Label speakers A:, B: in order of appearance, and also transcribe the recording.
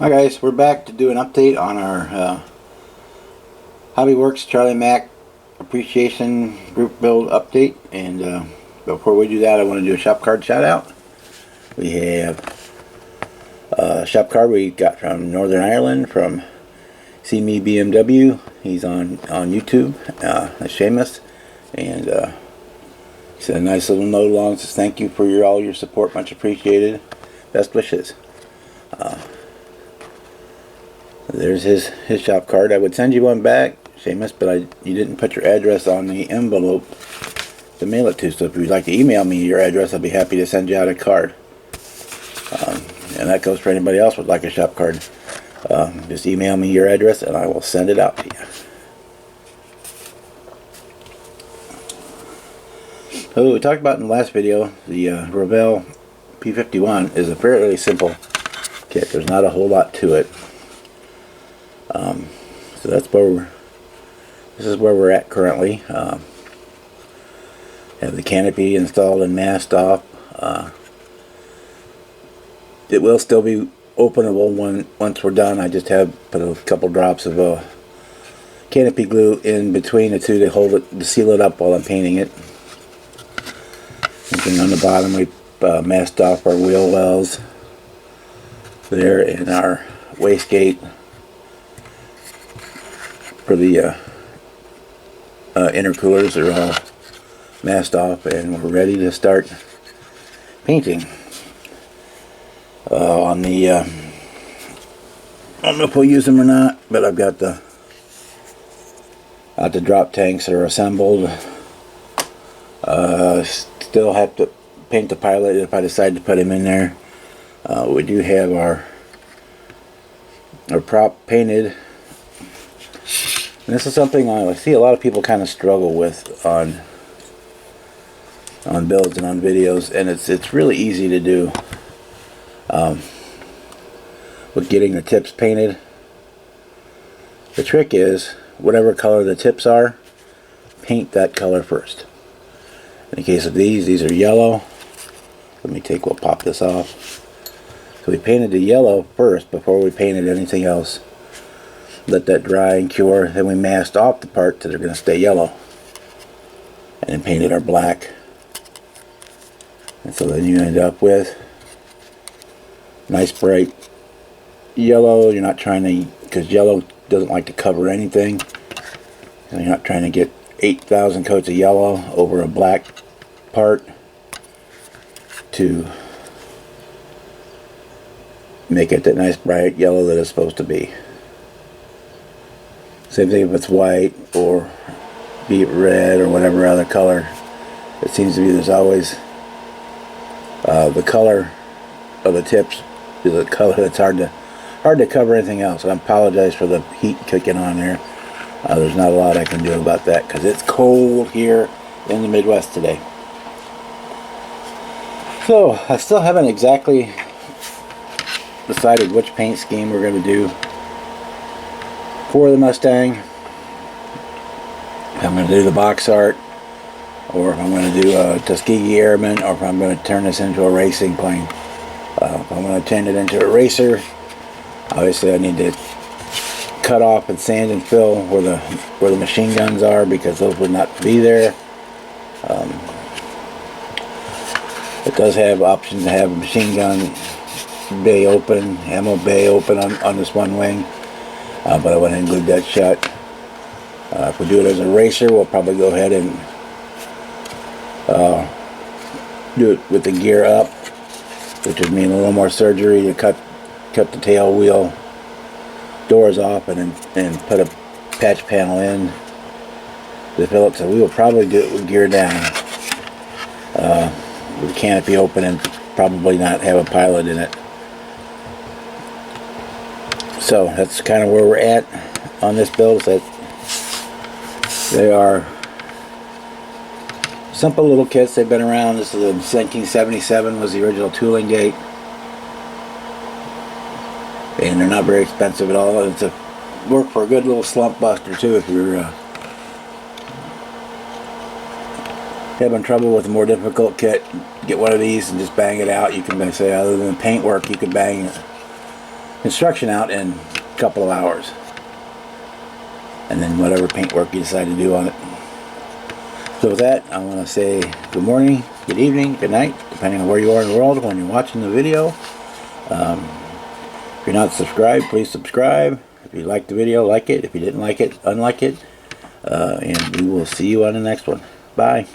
A: Hi guys, we're back to do an update on our HobbyWorks Charlie Mac Appreciation Group Build update. And before we do that, I want to do a shop card shout out. We have a shop card we got from Northern Ireland from See Me BMW. He's on YouTube. That's Seamus. And he said a nice little note along. Says thank you for all your support, much appreciated. Best wishes. There's his shop card. I would send you one back, Seamus, but you didn't put your address on the envelope to mail it to. So if you'd like to email me your address, I'll be happy to send you out a card. And that goes for anybody else who would like a shop card. Just email me your address and I will send it out to you. So we talked about in the last video, the Revell P51 is a fairly simple kit. There's not a whole lot to it. So that's this is where we're at currently. Have the canopy installed and masked off. It will still be openable once we're done. I just have put a couple drops of canopy glue in between the two to seal it up while I'm painting it. And on the bottom we masked off our wheel wells there, and our wastegate for the intercoolers are all masked off, and we're ready to start painting. On the I don't know if we'll use them or not, but I've got the drop tanks that are assembled. Still have to paint the pilot if I decide to put him in there. We do have our prop painted. And this is something I see a lot of people kind of struggle with on builds and on videos, and it's really easy to do. With getting the tips painted, the trick is whatever color the tips are, paint that color first. In the case of these are yellow. Let me we'll pop this off. So we painted the yellow first before we painted anything else. Let that dry and cure, then we masked off the parts that are going to stay yellow, and then painted our black. And so then you end up with nice bright yellow. You're not trying to, because yellow doesn't like to cover anything, and you're not trying to get 8,000 coats of yellow over a black part to make it that nice bright yellow that it's supposed to be. Same thing if it's white or be it red or whatever other color. It seems to be there's always the color of the tips is a color that's hard to cover anything else. And I apologize for the heat kicking on there. There's not a lot I can do about that because it's cold here in the Midwest today. So I still haven't exactly decided which paint scheme we're going to do for the Mustang. If I'm going to do the box art, or if I'm going to do a Tuskegee Airman, or if I'm going to turn this into a racing plane. If I'm going to turn it into a racer, obviously I need to cut off and sand and fill where the machine guns are, because those would not be there. It does have options to have a machine gun bay open, ammo bay open on this one wing. But I went ahead and glued that shut. If we do it as a racer, we'll probably go ahead and do it with the gear up, which would mean a little more surgery to cut the tail wheel doors off and put a patch panel in to fill it. So we will probably do it with gear down, with the canopy open, and probably not have a pilot in it. So that's kind of where we're at on this build. That they are simple little kits. They've been around. This is a 1977 was the original tooling gate, and they're not very expensive at all. It's a work for a good little slump buster too. If you're having trouble with a more difficult kit, get one of these and just bang it out. You can say, other than paint work, you can bang construction out in a couple of hours. And then whatever paintwork you decide to do on it. So with that, I want to say good morning, good evening, good night, depending on where you are in the world when you're watching the video. If you're not subscribed, please subscribe. If you liked the video, like it. If you didn't like it, unlike it. And we will see you on the next one. Bye.